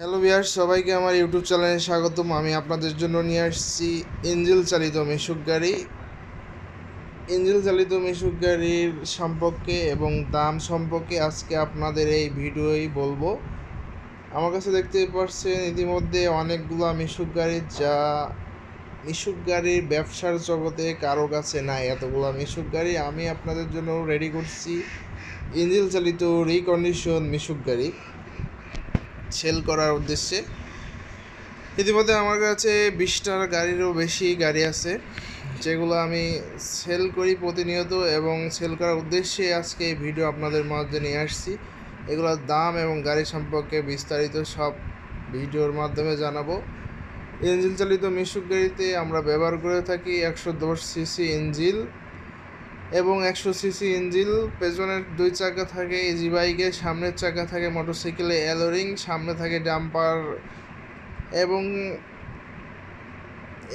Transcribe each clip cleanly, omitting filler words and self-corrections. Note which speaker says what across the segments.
Speaker 1: Hello viewers, সবাইকে আমার YouTube চ্যানেলে স্বাগতম। আমি আপনাদের জন্য নিয়ে আসছি ইঞ্জিল চালিত মিশুক গাড়ি। ইঞ্জিল চালিত মিশুক গাড়ির সম্পর্কে এবং দাম সম্পর্কে আজকে আপনাদের এই ভিডিওই বলবো। আমার কাছে দেখতে পাচ্ছেন ইতিমধ্যে অনেকগুলো মিশুক গাড়ি, যা মিশুক গাড়ির ব্যবসার জগতে কারো কাছে নাই। এতগুলো মিশুক গাড়ি আমি আপনাদের জন্য রেডি করছি ইঞ্জিল চালিত রিকন্ডিশন মিশুক গাড়ি সেল করার উদ্দেশ্যে। ইতিমধ্যে আমার কাছে 20টার গাড়িরও বেশি গাড়ি আছে, যেগুলো আমি সেল করি প্রতিনিয়ত, এবং সেল করার উদ্দেশ্যে আজকে এই ভিডিও আপনাদের মাঝে নিয়ে আসছি। এগুলোর দাম এবং গাড়ি সম্পর্কে বিস্তারিত সব ভিডিওর মাধ্যমে জানাবো। ইঞ্জিন চালিত মিশুক গাড়িতে আমরা ব্যবহার করে থাকি 110 সিসি ইঞ্জিল এবং 100 সিসি ইঞ্জিল। পেছনের 2 চাকা থাকে ইজি বাইকে, সামনের চাকা থাকে মোটরসাইকেলে অ্যালোরিং, সামনে থাকে ডাম্পার, এবং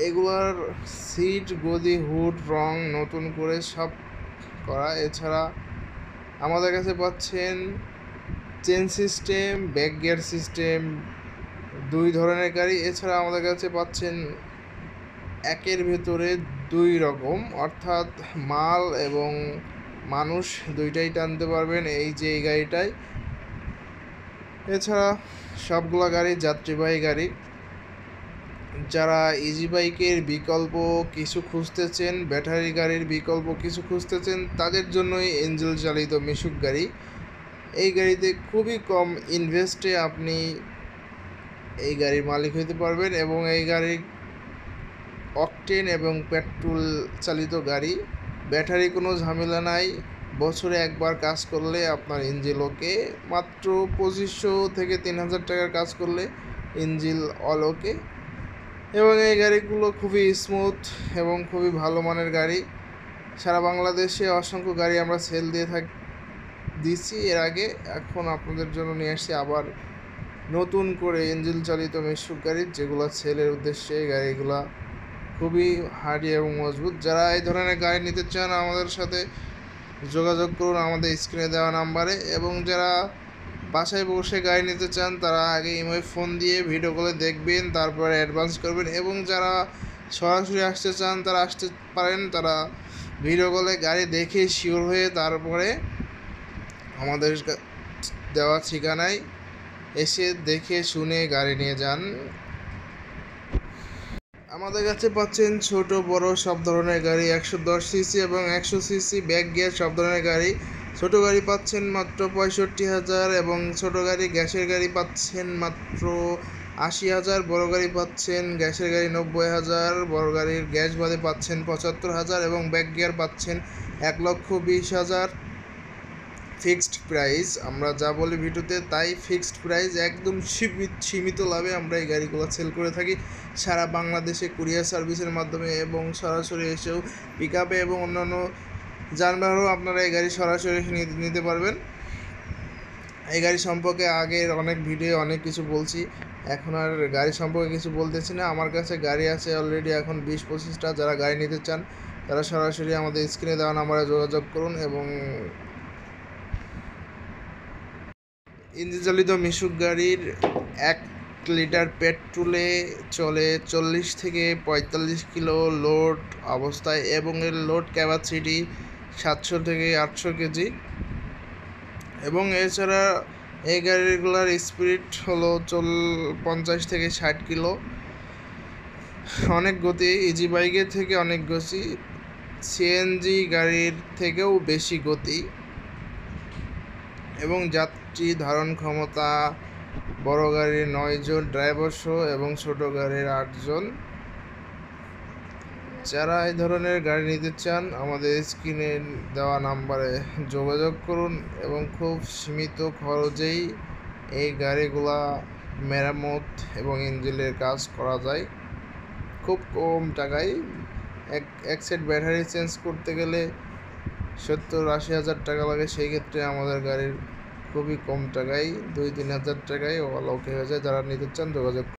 Speaker 1: এগুলার সিট, গদি, হুড রং নতুন করে সব করা। এছাড়া আমাদের কাছে পাচ্ছেন chain system, back gear system, 2 ধরনের গাড়ি। এছাড়া আমাদের কাছে পাচ্ছেন একের ভেতরে 2 রকম, অর্থাৎ মাল এবং মানুষ দুইটাই টানতে পারবেন এই যে এই গাড়িটায়। এছাড়া সবগুলা গাড়ি যাত্রীবাহী গাড়ি। যারা ইজি বাইকের বিকল্প কিছু খুঁজতেছেন, ব্যাটারি গাড়ির বিকল্প কিছু খুঁজতেছেন, তাদের জন্যই ইঞ্জিল চালিত মিশুক গাড়ি। এই গাড়িতে খুবই কম ইনভেস্টে আপনি এই গাড়ির মালিক হতে পারবেন, এবং এই গাড়ির অকটেন এবং পেট্রোল চালিত গাড়ি। ব্যাটারি কোনো ঝামেলা নাই। বছরে একবার কাজ করলে আপনার ইঞ্জিল ওকে। মাত্র 2500 থেকে 3000 টাকার কাজ করলে ইঞ্জিল অল ওকে। এবং এই গাড়িগুলো খুবই স্মুথ এবং খুবই ভালো মানের গাড়ি। সারা বাংলাদেশে অসংখ্য গাড়ি আমরা সেল দিচ্ছি এর আগে। এখন আপনাদের জন্য নিয়ে আসছি আবার নতুন করে ইঞ্জিন চালিত মিশুক গাড়ি, যেগুলো সেলের উদ্দেশ্যে। এই গাড়িগুলো খুবই হার্ডি এবং মজবুত। যারা এই ধরনের গাড়ি নিতে চান আমাদের সাথে যোগাযোগ করুন আমাদের স্ক্রিনে দেওয়া নাম্বারে, এবং যারা বাসায় বসে গাড়ি নিতে চান তারা আগে ইমোয় ফোন দিয়ে ভিডিও কলে দেখবেন, তারপরে অ্যাডভান্স করবেন। এবং যারা সরাসরি আসতে চান তারা আসতে পারেন, তারা ভিডিও কলে গাড়ি দেখে শিওর হয়ে তারপরে আমাদের দেওয়া ঠিকানায় এসে দেখে শুনে গাড়ি নিয়ে যান। আমাদের কাছে পাচ্ছেন ছোট বড় সব ধরনের গাড়ি, 110 সিসি এবং 100 সিসি ব্যাক গিয়ার সব ধরনের গাড়ি। ছোট গাড়ি পাচ্ছেন মাত্র 65,000, এবং ছোট গাড়ি গ্যাসের গাড়ি পাচ্ছেন মাত্র 80,000। বড় গাড়ি পাচ্ছেন গ্যাসের গাড়ি 90,000, বড় গাড়ির গ্যাস বাদে পাচ্ছেন 75,000, এবং ব্যাক গিয়ার পাচ্ছেন 1,20,000। ফিক্সড প্রাইস, আমরা যা বলি ভিডিওতে তাই ফিক্সড প্রাইস, একদম সীমিত লাভে আমরা এই গাড়িগুলো সেল করে থাকি সারা বাংলাদেশে কুরিয়ার সার্ভিসের মাধ্যমে, এবং সরাসরি এসেও পিক আপে এবং অন্যান্য যানবাহনও আপনারা এই গাড়ি সরাসরি নিতে পারবেন। এই গাড়ি সম্পর্কে আগের অনেক ভিডিও অনেক কিছু বলছি, এখন আর গাড়ি সম্পর্কে কিছু বলতেছি না। আমার কাছে গাড়ি আছে অলরেডি এখন 20-25টা। যারা গাড়ি নিতে চান তারা সরাসরি আমাদের স্ক্রিনে দেওয়া নাম্বারে যোগাযোগ করুন। এবং ইঞ্জিন চালিত মিশুক গাড়ির 1 লিটার পেট্রোলে চলে 40 থেকে 45 কিলো লোড অবস্থায়, এবং এর লোড ক্যাপাসিটি 700 থেকে 800 কেজি। এবং এছাড়া এই গাড়িগুলোর স্পিড হলো 50 থেকে 60 কিলো। অনেক গতি, ইজি বাইকের থেকে অনেক গতি, সিএনজি গাড়ির থেকেও বেশি গতি, এবং যাত্রী ধারণ ক্ষমতা বড় গাড়ির 9 জন ড্রাইভার সহ, এবং ছোট গাড়ির 8 জন। যারা এই ধরনের গাড়ি নিতে চান আমাদের স্ক্রিনে দেওয়া নাম্বারে যোগাযোগ করুন, এবং খুব সীমিত খরচেই এই গাড়িগুলা মেরামত এবং ইঞ্জিনের কাজ করা যায় খুব কম টাকায়। এক সেট ব্যাটারি চেঞ্জ করতে গেলে 70-80 হাজার টাকা লাগে। সেই ক্ষেত্রে আমাদের গাড়ির খুবই কম টাকায় 2-3 হাজার টাকায় ওকে হয়ে যায়। যারা নিতে চান যোগাযোগ